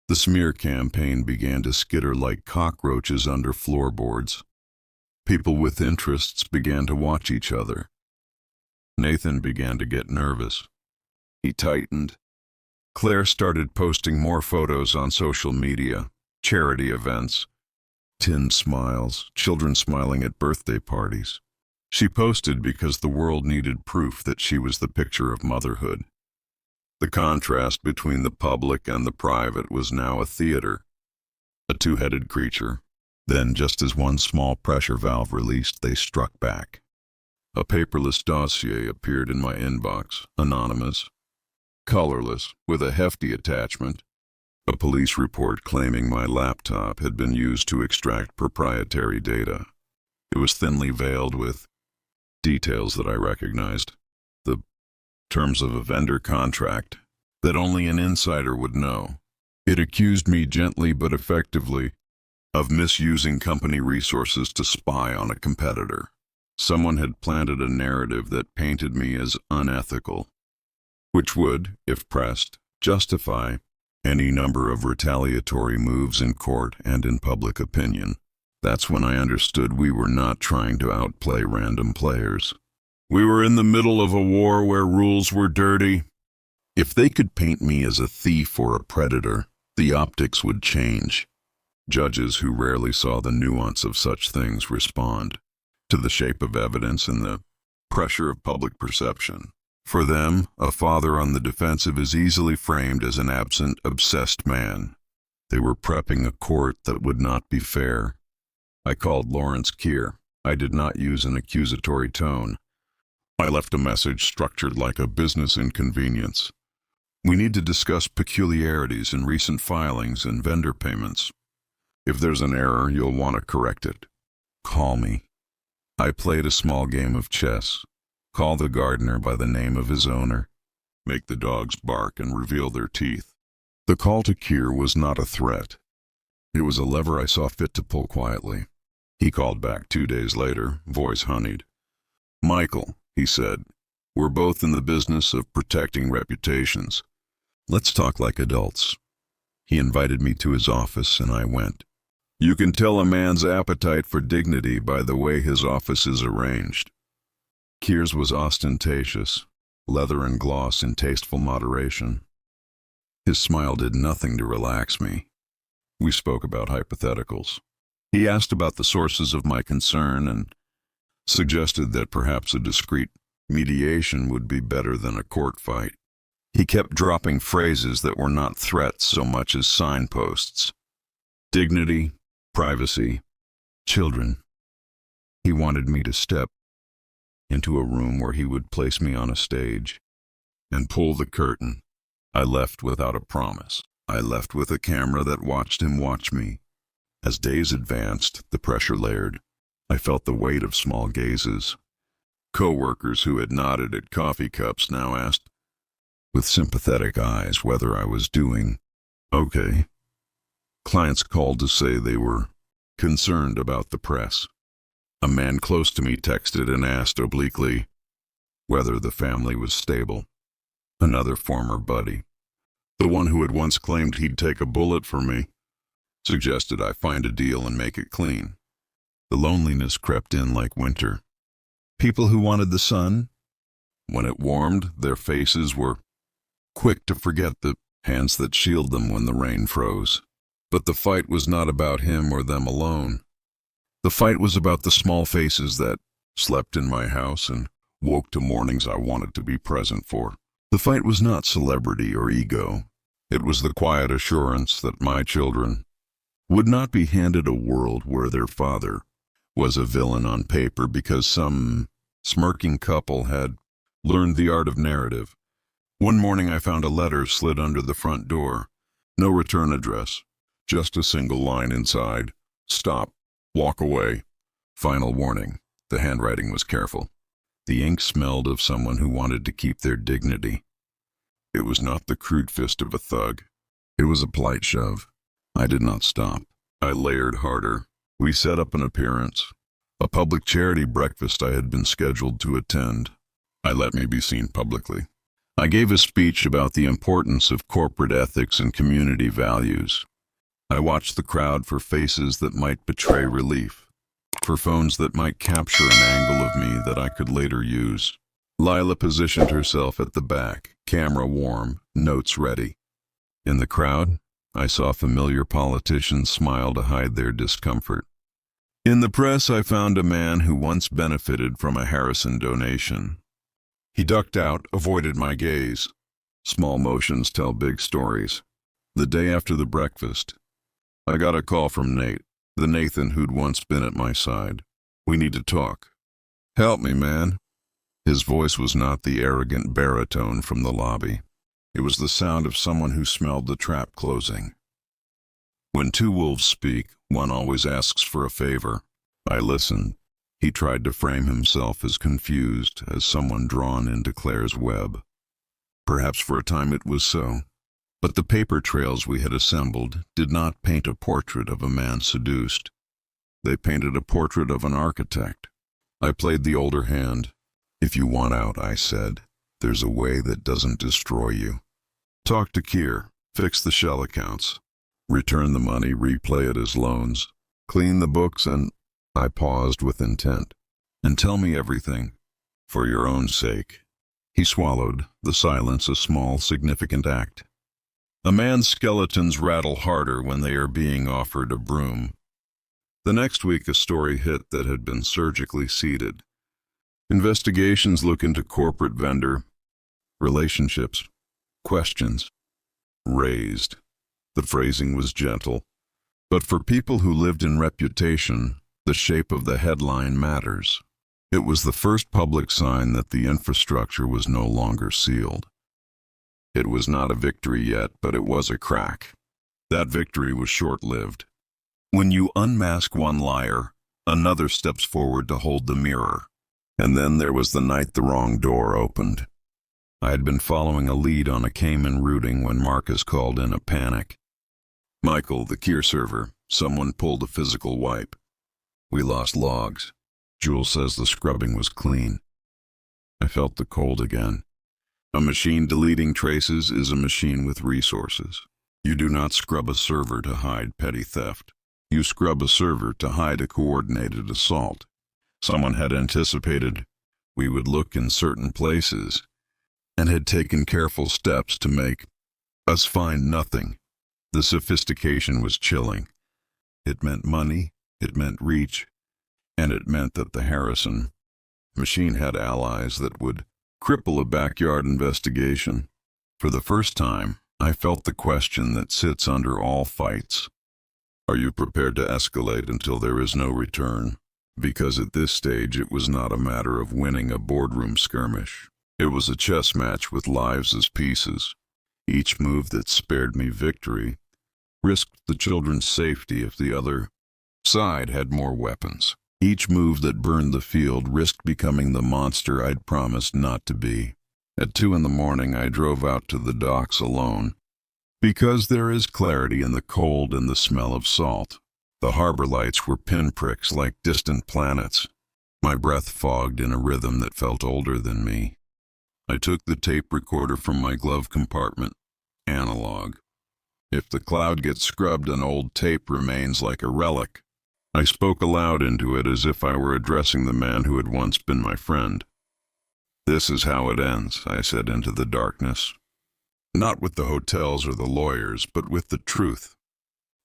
The smear campaign began to skitter like cockroaches under floorboards. People with interests began to watch each other. Nathan began to get nervous. He tightened. Claire started posting more photos on social media, charity events, tinned smiles, children smiling at birthday parties. She posted because the world needed proof that she was the picture of motherhood. The contrast between the public and the private was now a theater, a two-headed creature. Then, just as one small pressure valve released, they struck back. A paperless dossier appeared in my inbox, anonymous, colorless, with a hefty attachment. A police report claiming my laptop had been used to extract proprietary data. It was thinly veiled with details that I recognized. The terms of a vendor contract that only an insider would know. It accused me gently but effectively of misusing company resources to spy on a competitor. Someone had planted a narrative that painted me as unethical, which would, if pressed, justify any number of retaliatory moves in court and in public opinion. That's when I understood we were not trying to outplay random players. We were in the middle of a war where rules were dirty. If they could paint me as a thief or a predator, the optics would change. Judges who rarely saw the nuance of such things respond to the shape of evidence and the pressure of public perception. For them, a father on the defensive is easily framed as an absent, obsessed man. They were prepping a court that would not be fair. I called Lawrence Keir. I did not use an accusatory tone. I left a message structured like a business inconvenience. We need to discuss peculiarities in recent filings and vendor payments. If there's an error, you'll want to correct it. Call me. I played a small game of chess. Call the gardener by the name of his owner. Make the dogs bark and reveal their teeth. The call to Keir was not a threat. It was a lever I saw fit to pull quietly. He called back 2 days later, voice honeyed. "Michael," he said, "we're both in the business of protecting reputations. Let's talk like adults." He invited me to his office, and I went. You can tell a man's appetite for dignity by the way his office is arranged. Keir's was ostentatious, leather and gloss in tasteful moderation. His smile did nothing to relax me. We spoke about hypotheticals. He asked about the sources of my concern and suggested that perhaps a discreet mediation would be better than a court fight. He kept dropping phrases that were not threats so much as signposts. Dignity, privacy, children. He wanted me to step into a room where he would place me on a stage and pull the curtain. I left without a promise. I left with a camera that watched him watch me. As days advanced, the pressure layered. I felt the weight of small gazes. Co-workers who had nodded at coffee cups now asked with sympathetic eyes whether I was doing okay. Clients called to say they were concerned about the press. A man close to me texted and asked obliquely whether the family was stable. Another former buddy, the one who had once claimed he'd take a bullet for me, suggested I find a deal and make it clean. The loneliness crept in like winter. People who wanted the sun, when it warmed, their faces were quick to forget the hands that shielded them when the rain froze. But the fight was not about him or them alone. The fight was about the small faces that slept in my house and woke to mornings I wanted to be present for. The fight was not celebrity or ego. It was the quiet assurance that my children would not be handed a world where their father was a villain on paper because some smirking couple had learned the art of narrative. One morning I found a letter slid under the front door. No return address, just a single line inside. Stop. Walk away. Final warning. The handwriting was careful. The ink smelled of someone who wanted to keep their dignity. It was not the crude fist of a thug. It was a polite shove. I did not stop. I layered harder. We set up an appearance. A public charity breakfast I had been scheduled to attend. I let me be seen publicly. I gave a speech about the importance of corporate ethics and community values. I watched the crowd for faces that might betray relief, for phones that might capture an angle of me that I could later use. Lila positioned herself at the back, camera warm, notes ready. In the crowd, I saw familiar politicians smile to hide their discomfort. In the press, I found a man who once benefited from a Harrison donation. He ducked out, avoided my gaze. Small motions tell big stories. The day after the breakfast, I got a call from Nate, the Nathan who'd once been at my side. We need to talk. Help me, man. His voice was not the arrogant baritone from the lobby. It was the sound of someone who smelled the trap closing. When two wolves speak, one always asks for a favor. I listened. He tried to frame himself as confused, as someone drawn into Claire's web. Perhaps for a time it was so. But the paper trails we had assembled did not paint a portrait of a man seduced. They painted a portrait of an architect. I played the older hand. If you want out, I said, there's a way that doesn't destroy you. Talk to Keir, fix the shell accounts, return the money, replay it as loans, clean the books, and I paused with intent. And tell me everything, for your own sake. He swallowed, the silence a small, significant act. A man's skeletons rattle harder when they are being offered a broom. The next week a story hit that had been surgically seeded. Investigations look into corporate vendor relationships. Questions raised. The phrasing was gentle. But for people who lived in reputation, the shape of the headline matters. It was the first public sign that the infrastructure was no longer sealed. It was not a victory yet, but it was a crack. That victory was short-lived. When you unmask one liar, another steps forward to hold the mirror. And then there was the night the wrong door opened. I had been following a lead on a Cayman routing when Marcus called in a panic. Michael, the Keir server, someone pulled a physical wipe. We lost logs. Jules says the scrubbing was clean. I felt the cold again. A machine deleting traces is a machine with resources. You do not scrub a server to hide petty theft. You scrub a server to hide a coordinated assault. Someone had anticipated we would look in certain places and had taken careful steps to make us find nothing. The sophistication was chilling. It meant money, it meant reach, and it meant that the Harrison machine had allies that would cripple a backyard investigation. For the first time, I felt the question that sits under all fights. Are you prepared to escalate until there is no return? Because at this stage it was not a matter of winning a boardroom skirmish. It was a chess match with lives as pieces. Each move that spared me victory risked the children's safety if the other side had more weapons. Each move that burned the field risked becoming the monster I'd promised not to be. At 2 in the morning, I drove out to the docks alone. Because there is clarity in the cold and the smell of salt. The harbor lights were pinpricks like distant planets. My breath fogged in a rhythm that felt older than me. I took the tape recorder from my glove compartment. Analog. If the cloud gets scrubbed, an old tape remains like a relic. I spoke aloud into it as if I were addressing the man who had once been my friend. "This is how it ends," I said into the darkness. Not with the hotels or the lawyers, but with the truth.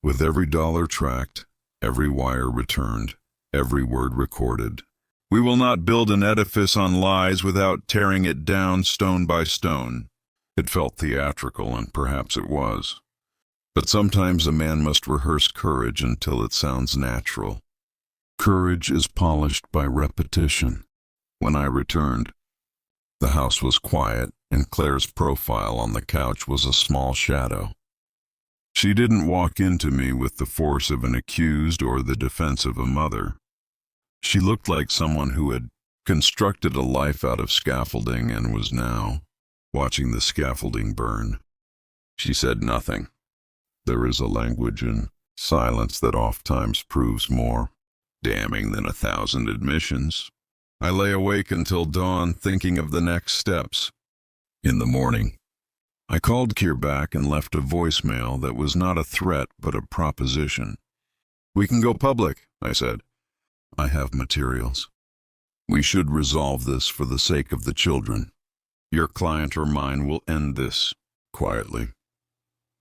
With every dollar tracked, every wire returned, every word recorded. We will not build an edifice on lies without tearing it down stone by stone. It felt theatrical, and perhaps it was. But sometimes a man must rehearse courage until it sounds natural. Courage is polished by repetition. When I returned, the house was quiet, and Claire's profile on the couch was a small shadow. She didn't walk into me with the force of an accused or the defense of a mother. She looked like someone who had constructed a life out of scaffolding and was now watching the scaffolding burn. She said nothing. There is a language in silence that oftentimes proves more damning than 1,000 admissions. I lay awake until dawn, thinking of the next steps. In the morning, I called Keir back and left a voicemail that was not a threat but a proposition. "We can go public," I said. "I have materials. We should resolve this for the sake of the children. Your client or mine will end this quietly."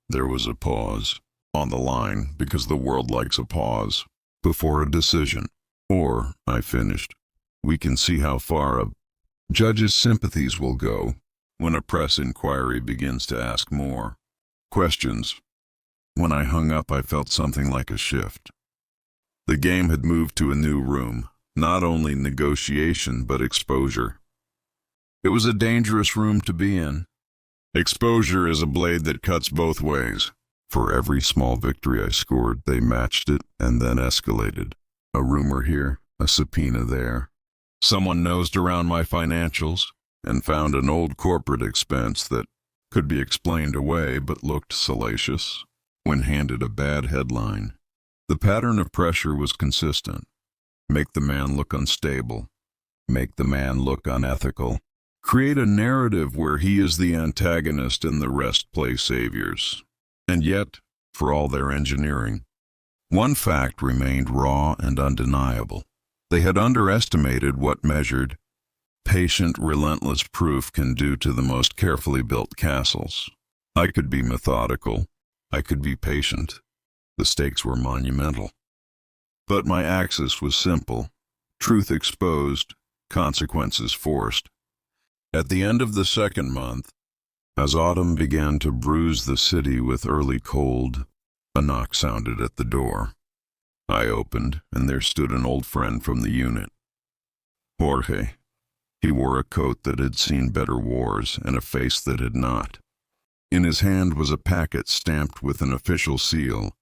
There was a pause on the line, because the world likes a pause before a decision. "Or," I finished, "we can see how far a judge's sympathies will go when a press inquiry begins to ask more questions." When I hung up, I felt something like a shift. The game had moved to a new room, not only negotiation but exposure. It was a dangerous room to be in. Exposure is a blade that cuts both ways. For every small victory I scored, they matched it and then escalated. A rumor here, a subpoena there. Someone nosed around my financials and found an old corporate expense that could be explained away but looked salacious when handed a bad headline. The pattern of pressure was consistent. Make the man look unstable. Make the man look unethical. Create a narrative where he is the antagonist and the rest play saviors. And yet, for all their engineering, one fact remained raw and undeniable. They had underestimated what measured, patient, relentless proof can do to the most carefully built castles. I could be methodical. I could be patient. The stakes were monumental. But my axis was simple. Truth exposed, consequences forced. At the end of the second month, as autumn began to bruise the city with early cold, a knock sounded at the door. I opened, and there stood an old friend from the unit. Jorge. He wore a coat that had seen better wars and a face that had not. In his hand was a packet stamped with an official seal.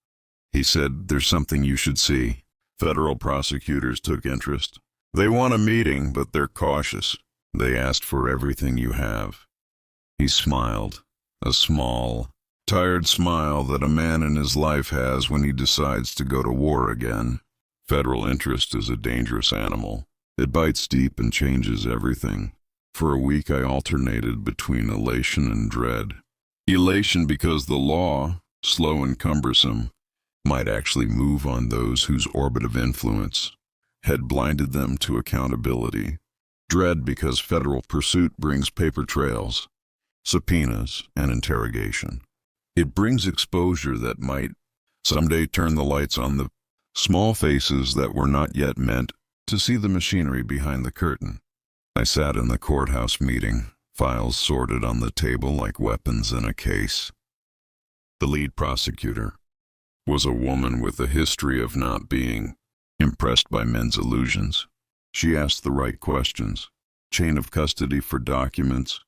He said, "There's something you should see." Federal prosecutors took interest. "They want a meeting, but they're cautious. They asked for everything you have." He smiled, a small, tired smile that a man in his life has when he decides to go to war again. Federal interest is a dangerous animal. It bites deep and changes everything. For a week I alternated between elation and dread. Elation because the law, slow and cumbersome, might actually move on those whose orbit of influence had blinded them to accountability. Dread because federal pursuit brings paper trails, subpoenas, and interrogation. It brings exposure that might someday turn the lights on the small faces that were not yet meant to see the machinery behind the curtain. I sat in the courthouse meeting, files sorted on the table like weapons in a case. The lead prosecutor was a woman with a history of not being impressed by men's illusions. She asked the right questions: chain of custody for documents,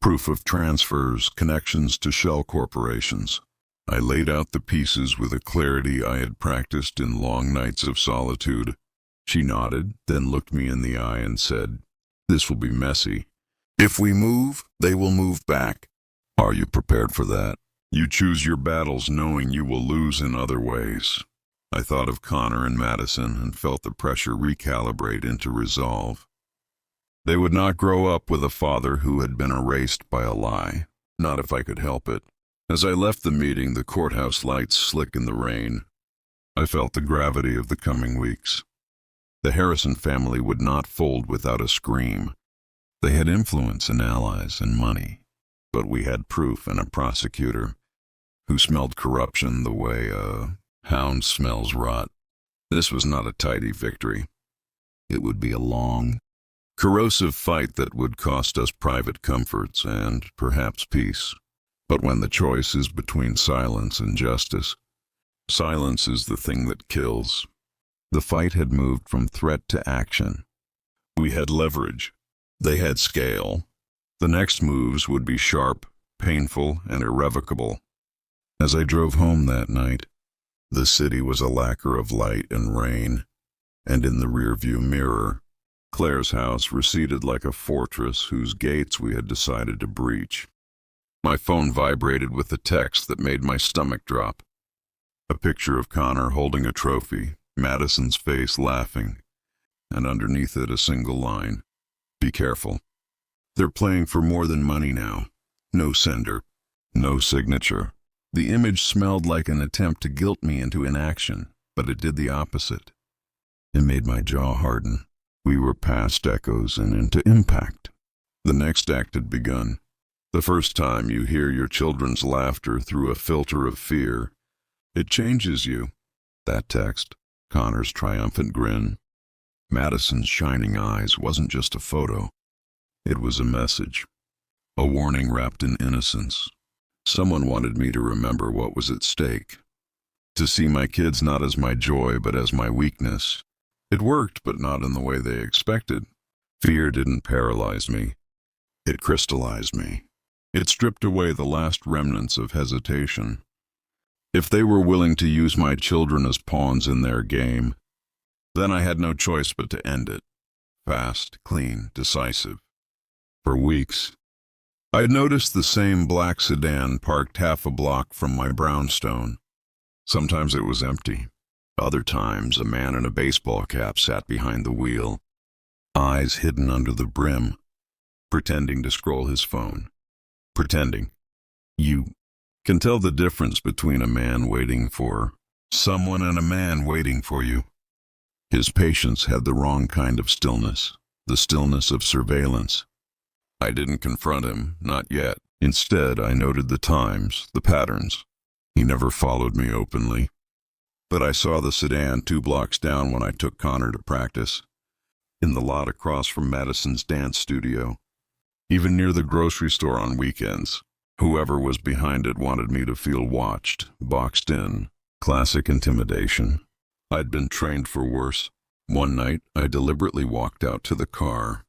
proof of transfers, connections to shell corporations. I laid out the pieces with a clarity I had practiced in long nights of solitude. She nodded, then looked me in the eye and said, "This will be messy. If we move, they will move back. Are you prepared for that?" You choose your battles knowing you will lose in other ways. I thought of Connor and Madison and felt the pressure recalibrate into resolve. They would not grow up with a father who had been erased by a lie, not if I could help it. As I left the meeting, the courthouse lights slick in the rain. I felt the gravity of the coming weeks. The Harrison family would not fold without a scream. They had influence and allies and money, but we had proof and a prosecutor who smelled corruption the way a hound smells rot. This was not a tidy victory. It would be a long, corrosive fight that would cost us private comforts and perhaps peace. But when the choice is between silence and justice, silence is the thing that kills. The fight had moved from threat to action. We had leverage. They had scale. The next moves would be sharp, painful, and irrevocable. As I drove home that night, the city was a lacquer of light and rain, and in the rearview mirror, Claire's house receded like a fortress whose gates we had decided to breach. My phone vibrated with a text that made my stomach drop. A picture of Connor holding a trophy, Madison's face laughing, and underneath it a single line. Be careful. They're playing for more than money now. No sender. No signature. The image smelled like an attempt to guilt me into inaction, but it did the opposite. It made my jaw harden. We were past echoes and into impact. The next act had begun. The first time you hear your children's laughter through a filter of fear, it changes you. That text, Connor's triumphant grin, Madison's shining eyes wasn't just a photo. It was a message. A warning wrapped in innocence. Someone wanted me to remember what was at stake. To see my kids not as my joy but as my weakness. It worked, but not in the way they expected. Fear didn't paralyze me. It crystallized me. It stripped away the last remnants of hesitation. If they were willing to use my children as pawns in their game, then I had no choice but to end it. Fast, clean, decisive. For weeks, I had noticed the same black sedan parked half a block from my brownstone. Sometimes it was empty. Other times, a man in a baseball cap sat behind the wheel, eyes hidden under the brim, pretending to scroll his phone. Pretending. You can tell the difference between a man waiting for someone and a man waiting for you. His patience had the wrong kind of stillness, the stillness of surveillance. I didn't confront him, not yet. Instead, I noted the times, the patterns. He never followed me openly. But I saw the sedan 2 blocks down when I took Connor to practice, in the lot across from Madison's dance studio, even near the grocery store on weekends. Whoever was behind it wanted me to feel watched, boxed in. Classic intimidation. I'd been trained for worse. One night, I deliberately walked out to the car.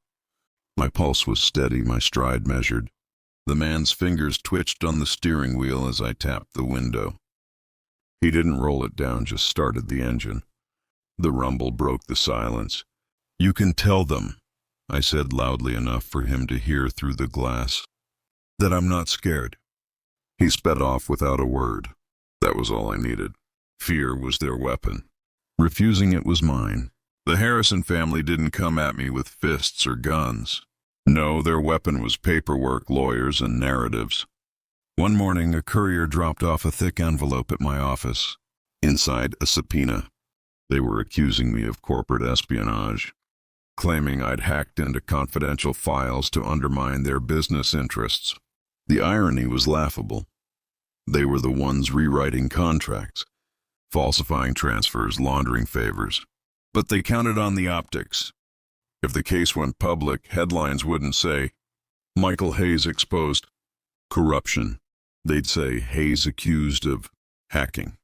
My pulse was steady, my stride measured. The man's fingers twitched on the steering wheel as I tapped the window. He didn't roll it down, just started the engine. The rumble broke the silence. "You can tell them," I said loudly enough for him to hear through the glass, "that I'm not scared." He sped off without a word. That was all I needed. Fear was their weapon. Refusing it was mine. The Harrison family didn't come at me with fists or guns. No, their weapon was paperwork, lawyers, and narratives. One morning, a courier dropped off a thick envelope at my office. Inside, a subpoena. They were accusing me of corporate espionage, claiming I'd hacked into confidential files to undermine their business interests. The irony was laughable. They were the ones rewriting contracts, falsifying transfers, laundering favors. But they counted on the optics. If the case went public, headlines wouldn't say, "Michael Hayes exposed corruption." They'd say, "Hayes accused of hacking."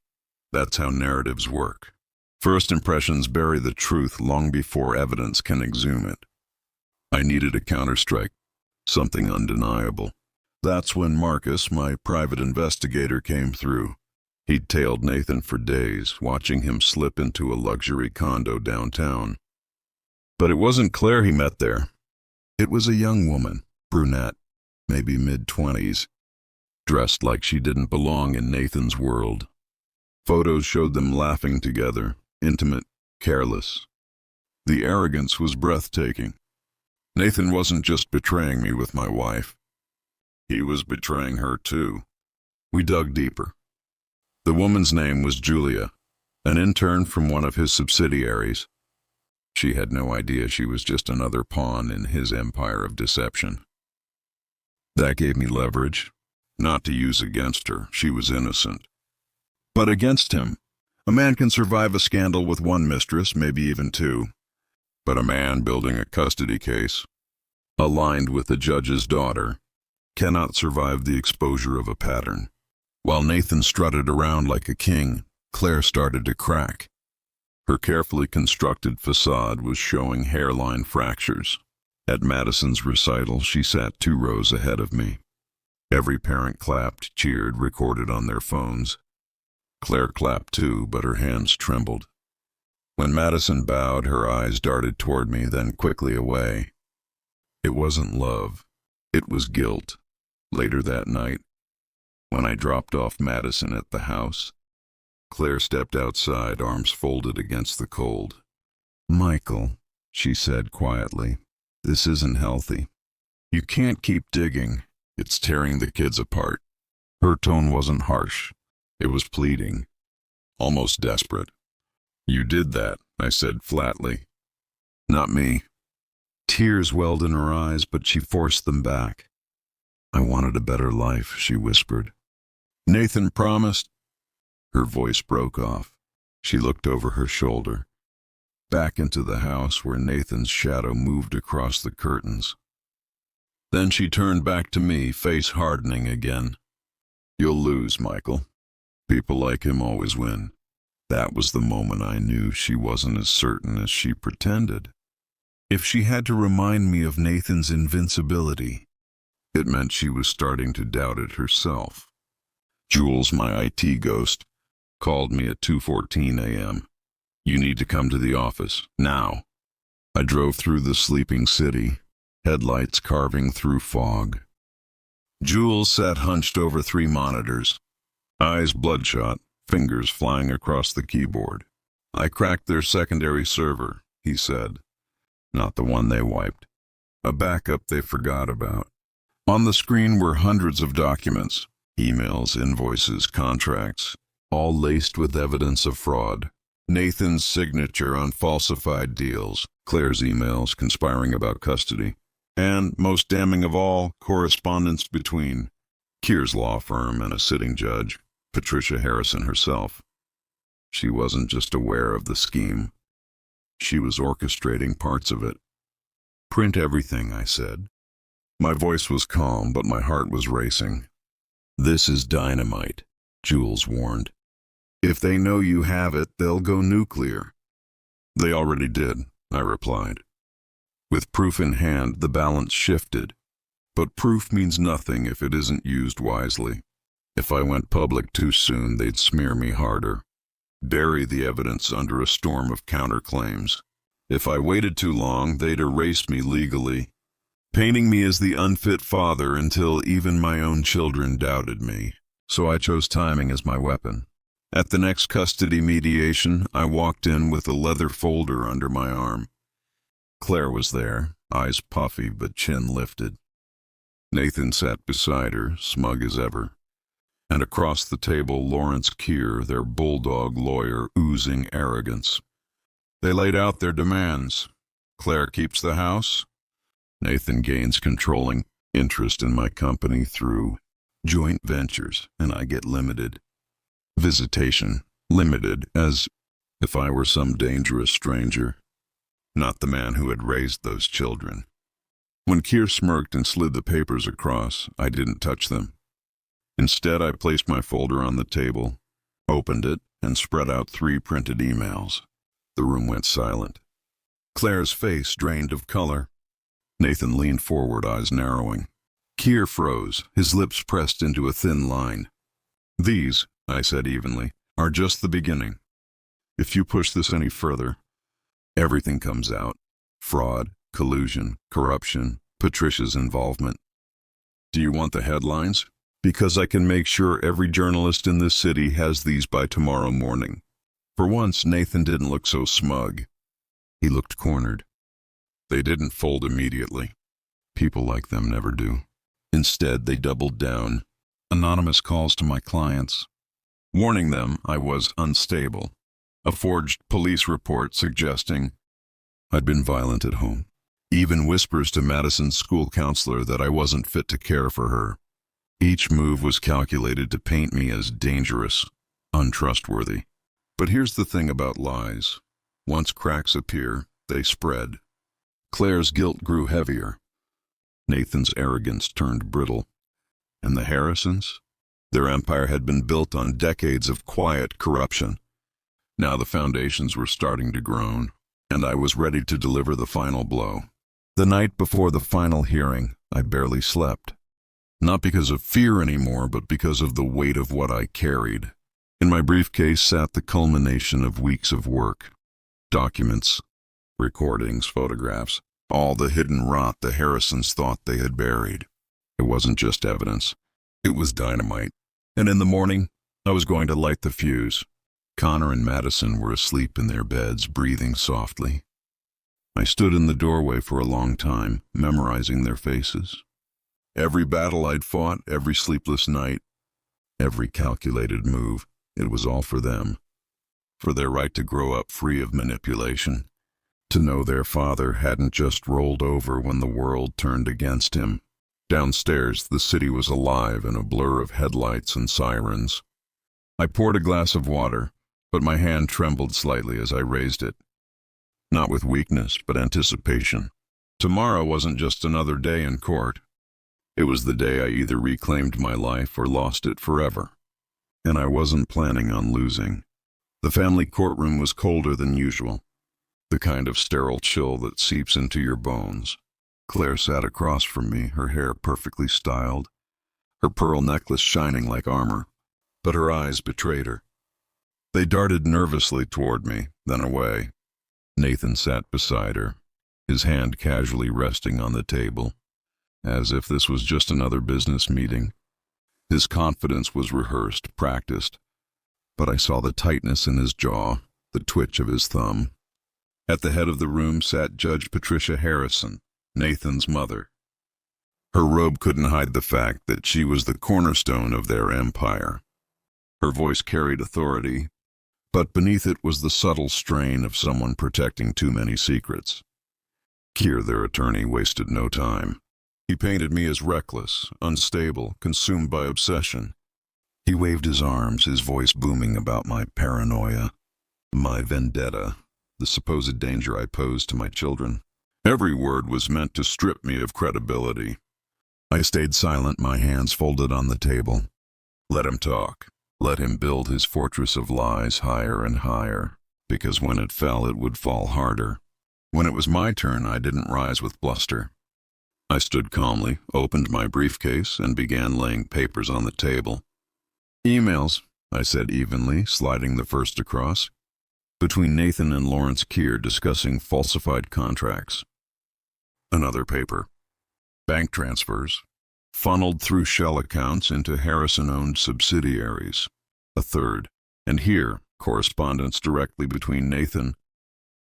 That's how narratives work. First impressions bury the truth long before evidence can exhume it. I needed a counterstrike, something undeniable. That's when Marcus, my private investigator, came through. He'd tailed Nathan for days, watching him slip into a luxury condo downtown. But it wasn't Claire he met there. It was a young woman, brunette, maybe mid-20s. dressed like she didn't belong in Nathan's world. Photos showed them laughing together, intimate, careless. The arrogance was breathtaking. Nathan wasn't just betraying me with my wife. He was betraying her too. We dug deeper. The woman's name was Julia, an intern from one of his subsidiaries. She had no idea she was just another pawn in his empire of deception. That gave me leverage, not to use against her. She was innocent. But against him. A man can survive a scandal with one mistress, maybe even two. But a man building a custody case, aligned with the judge's daughter, cannot survive the exposure of a pattern. While Nathan strutted around like a king, Claire started to crack. Her carefully constructed facade was showing hairline fractures. At Madison's recital, she sat 2 rows ahead of me. Every parent clapped, cheered, recorded on their phones. Claire clapped too, but her hands trembled. When Madison bowed, her eyes darted toward me, then quickly away. It wasn't love. It was guilt. Later that night, when I dropped off Madison at the house, Claire stepped outside, arms folded against the cold. "Michael," she said quietly, "this isn't healthy. You can't keep digging. It's tearing the kids apart." Her tone wasn't harsh. It was pleading, almost desperate. "You did that," I said flatly. "Not me." Tears welled in her eyes, but she forced them back. "I wanted a better life," she whispered. "Nathan promised." Her voice broke off. She looked over her shoulder, back into the house where Nathan's shadow moved across the curtains. Then she turned back to me, face hardening again. "You'll lose, Michael. People like him always win." That was the moment I knew she wasn't as certain as she pretended. If she had to remind me of Nathan's invincibility, it meant she was starting to doubt it herself. Jules, my IT ghost, called me at 2:14 a.m. "You need to come to the office, now." I drove through the sleeping city, headlights carving through fog. Jules sat hunched over 3 monitors, eyes bloodshot, fingers flying across the keyboard. "I cracked their secondary server," he said. "Not the one they wiped. A backup they forgot about." On the screen were hundreds of documents, emails, invoices, contracts, all laced with evidence of fraud. Nathan's signature on falsified deals, Claire's emails conspiring about custody, and, most damning of all, correspondence between Keir's law firm and a sitting judge, Patricia Harrison herself. She wasn't just aware of the scheme. She was orchestrating parts of it. "Print everything," I said. My voice was calm, but my heart was racing. "This is dynamite," Jules warned. "If they know you have it, they'll go nuclear." "They already did," I replied. With proof in hand, the balance shifted. But proof means nothing if it isn't used wisely. If I went public too soon, they'd smear me harder, bury the evidence under a storm of counterclaims. If I waited too long, they'd erase me legally, painting me as the unfit father until even my own children doubted me. So I chose timing as my weapon. At the next custody mediation, I walked in with a leather folder under my arm. Claire was there, eyes puffy but chin lifted. Nathan sat beside her, smug as ever. And across the table, Lawrence Keir, their bulldog lawyer, oozing arrogance. They laid out their demands. Claire keeps the house. Nathan gains controlling interest in my company through joint ventures, and I get limited visitation, limited as if I were some dangerous stranger, not the man who had raised those children. When Keir smirked and slid the papers across, I didn't touch them. Instead, I placed my folder on the table, opened it, and spread out 3 printed emails. The room went silent. Claire's face drained of color. Nathan leaned forward, eyes narrowing. Keir froze, his lips pressed into a thin line. "These," I said evenly, "are just the beginning. If you push this any further, everything comes out. Fraud, collusion, corruption, Patricia's involvement. Do you want the headlines? Because I can make sure every journalist in this city has these by tomorrow morning. For once, Nathan didn't look so smug. He looked cornered. They didn't fold immediately. People like them never do. Instead, they doubled down. Anonymous calls to my clients, warning them I was unstable. A forged police report suggesting I'd been violent at home. Even whispers to Madison's school counselor that I wasn't fit to care for her. Each move was calculated to paint me as dangerous, untrustworthy. But here's the thing about lies. Once cracks appear, they spread. Claire's guilt grew heavier. Nathan's arrogance turned brittle. And the Harrisons? Their empire had been built on decades of quiet corruption. Now the foundations were starting to groan, and I was ready to deliver the final blow. The night before the final hearing, I barely slept. Not because of fear anymore, but because of the weight of what I carried. In my briefcase sat the culmination of weeks of work. Documents, recordings, photographs, all the hidden rot the Harrisons thought they had buried. It wasn't just evidence. It was dynamite. And in the morning, I was going to light the fuse. Connor and Madison were asleep in their beds, breathing softly. I stood in the doorway for a long time, memorizing their faces. Every battle I'd fought, every sleepless night, every calculated move, it was all for them. For their right to grow up free of manipulation. To know their father hadn't just rolled over when the world turned against him. Downstairs, the city was alive in a blur of headlights and sirens. I poured a glass of water, but my hand trembled slightly as I raised it. Not with weakness, but anticipation. Tomorrow wasn't just another day in court. It was the day I either reclaimed my life or lost it forever. And I wasn't planning on losing. The family courtroom was colder than usual. The kind of sterile chill that seeps into your bones. Claire sat across from me, her hair perfectly styled, her pearl necklace shining like armor, but her eyes betrayed her. They darted nervously toward me, then away. Nathan sat beside her, his hand casually resting on the table, as if this was just another business meeting. His confidence was rehearsed, practiced, but I saw the tightness in his jaw, the twitch of his thumb. At the head of the room sat Judge Patricia Harrison, Nathan's mother. Her robe couldn't hide the fact that she was the cornerstone of their empire. Her voice carried authority, but beneath it was the subtle strain of someone protecting too many secrets. Keir, their attorney, wasted no time. He painted me as reckless, unstable, consumed by obsession. He waved his arms, his voice booming about my paranoia, my vendetta, the supposed danger I posed to my children. Every word was meant to strip me of credibility. I stayed silent, my hands folded on the table. Let him talk. Let him build his fortress of lies higher and higher, because when it fell, it would fall harder. When it was my turn, I didn't rise with bluster. I stood calmly, opened my briefcase, and began laying papers on the table. Emails, I said evenly, sliding the first across. Between Nathan and Lawrence Keir discussing falsified contracts. Another paper. Bank transfers, funneled through shell accounts into Harrison-owned subsidiaries. A third. And here, correspondence directly between Nathan,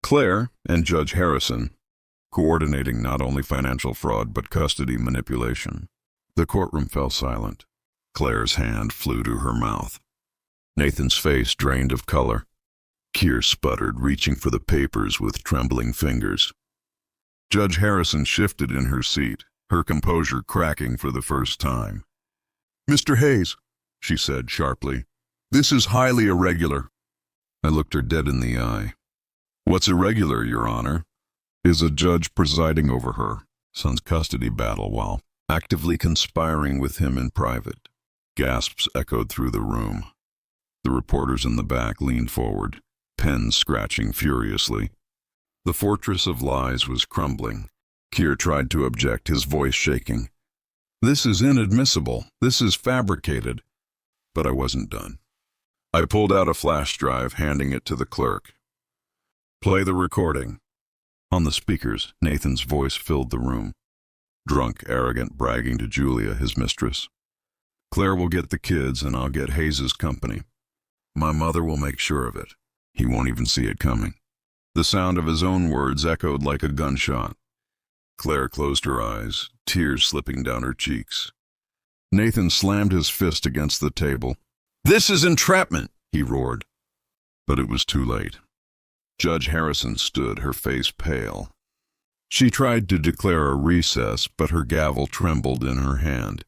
Claire, and Judge Harrison, coordinating not only financial fraud but custody manipulation. The courtroom fell silent. Claire's hand flew to her mouth. Nathan's face drained of color. Keir sputtered, reaching for the papers with trembling fingers. Judge Harrison shifted in her seat, her composure cracking for the first time. "Mr. Hayes," she said sharply, "this is highly irregular." I looked her dead in the eye. "What's irregular, Your Honor, is a judge presiding over her son's custody battle while actively conspiring with him in private." Gasps echoed through the room. The reporters in the back leaned forward, pens scratching furiously. The fortress of lies was crumbling. Keir tried to object, his voice shaking. "This is inadmissible. This is fabricated." But I wasn't done. I pulled out a flash drive, handing it to the clerk. "Play the recording." On the speakers, Nathan's voice filled the room. Drunk, arrogant, bragging to Julia, his mistress. Claire will get the kids and I'll get Hayes's company. My mother will make sure of it. He won't even see it coming. The sound of his own words echoed like a gunshot. Claire closed her eyes, tears slipping down her cheeks. Nathan slammed his fist against the table. "This is entrapment!" he roared. But it was too late. Judge Harrison stood, her face pale. She tried to declare a recess, but her gavel trembled in her hand.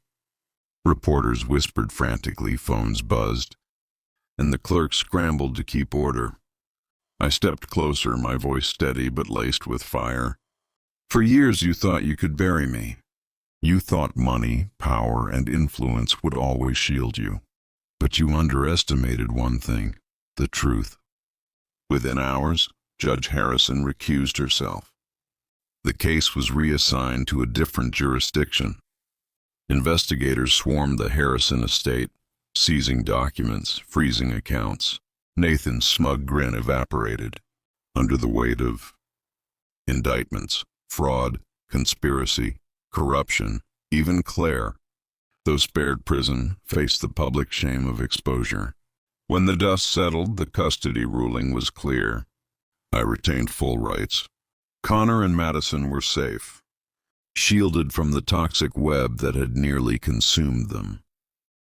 Reporters whispered frantically, phones buzzed, and the clerk scrambled to keep order. I stepped closer, my voice steady but laced with fire. "For years you thought you could bury me. You thought money, power, and influence would always shield you. But you underestimated one thing, the truth." Within hours, Judge Harrison recused herself. The case was reassigned to a different jurisdiction. Investigators swarmed the Harrison estate, seizing documents, freezing accounts. Nathan's smug grin evaporated under the weight of indictments, fraud, conspiracy, corruption. Even Claire, though spared prison, faced the public shame of exposure. When the dust settled, the custody ruling was clear. I retained full rights. Connor and Madison were safe, shielded from the toxic web that had nearly consumed them.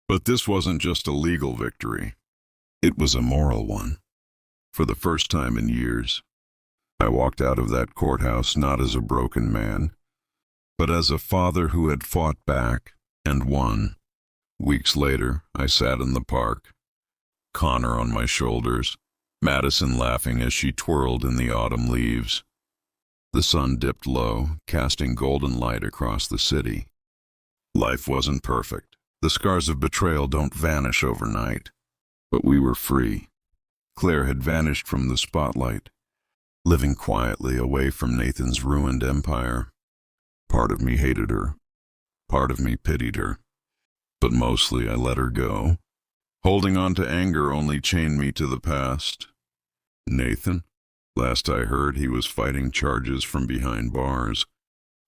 But this wasn't just a legal victory. It was a moral one. For the first time in years, I walked out of that courthouse not as a broken man, but as a father who had fought back and won. Weeks later, I sat in the park, Connor on my shoulders, Madison laughing as she twirled in the autumn leaves. The sun dipped low, casting golden light across the city. Life wasn't perfect. The scars of betrayal don't vanish overnight. But we were free. Claire had vanished from the spotlight, living quietly away from Nathan's ruined empire. Part of me hated her. Part of me pitied her. But mostly I let her go. Holding on to anger only chained me to the past. Nathan? Last I heard, he was fighting charges from behind bars,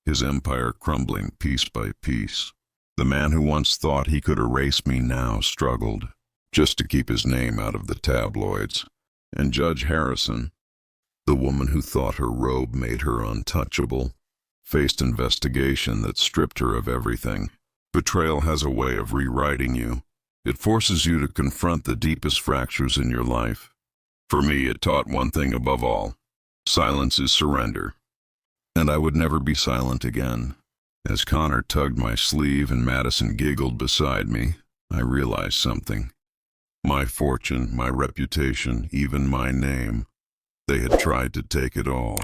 his empire crumbling piece by piece. The man who once thought he could erase me now struggled, just to keep his name out of the tabloids. And Judge Harrison, the woman who thought her robe made her untouchable, faced investigation that stripped her of everything. Betrayal has a way of rewriting you. It forces you to confront the deepest fractures in your life. For me, it taught one thing above all. Silence is surrender. And I would never be silent again. As Connor tugged my sleeve and Madison giggled beside me, I realized something. My fortune, my reputation, even my name. They had tried to take it all.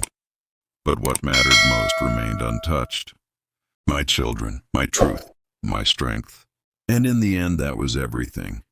But what mattered most remained untouched. My children, my truth, my strength. And in the end, that was everything.